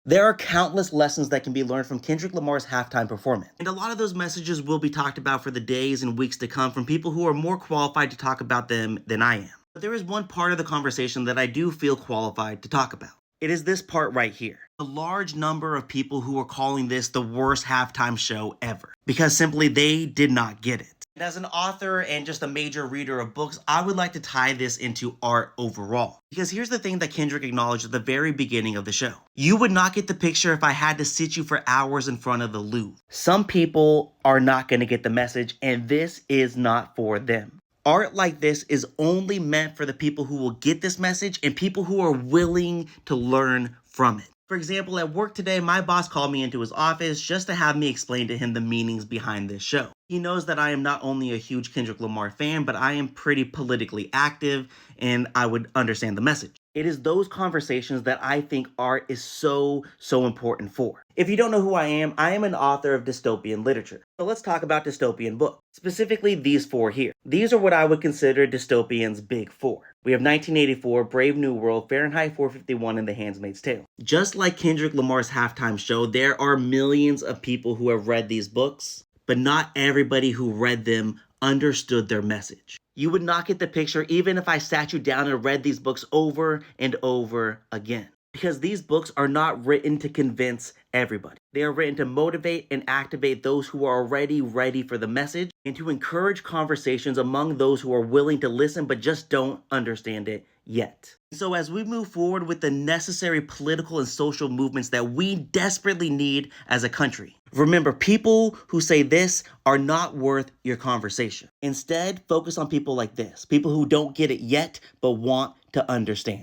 There are countless lessons that can be learned from Kendrick Lamar's halftime performance. And a lot of those messages will be talked about for the days and weeks to come from people who are more qualified to talk about them than I am. But there is one part of the conversation that I do feel qualified to talk about. It is this part right here. A large number of people who are calling this the worst halftime show ever because simply they did not get it. And as an author and just a major reader of books, I would like to tie this into art overall. Because here's the thing that Kendrick acknowledged at the very beginning of the show. You would not get the picture if I had to sit you for hours in front of the Louvre. Some people are not going to get the message, and this is not for them. Art like this is only meant for the people who will get this message and people who are willing to learn from it. For example, at work today, my boss called me into his office just to have me explain to him the meanings behind this show. He knows that I am not only a huge Kendrick Lamar fan, but I am pretty politically active, and I would understand the message. It is those conversations that I think art is so important for. If you don't know who I am an author of dystopian literature. So let's talk about dystopian books, specifically these four here. These are what I would consider dystopian's big four. We have 1984, Brave New World, Fahrenheit 451, and The Handmaid's Tale. Just like Kendrick Lamar's halftime show, there are millions of people who have read these books, but not everybody who read them understood their message. You would not get the picture even if I sat you down and read these books over and over again. Because these books are not written to convince everybody. They are written to motivate and activate those who are already ready for the message and to encourage conversations among those who are willing to listen but just don't understand it yet. So as we move forward with the necessary political and social movements that we desperately need as a country, remember, people who say this are not worth your conversation. Instead, focus on people like this, people who don't get it yet but want to understand.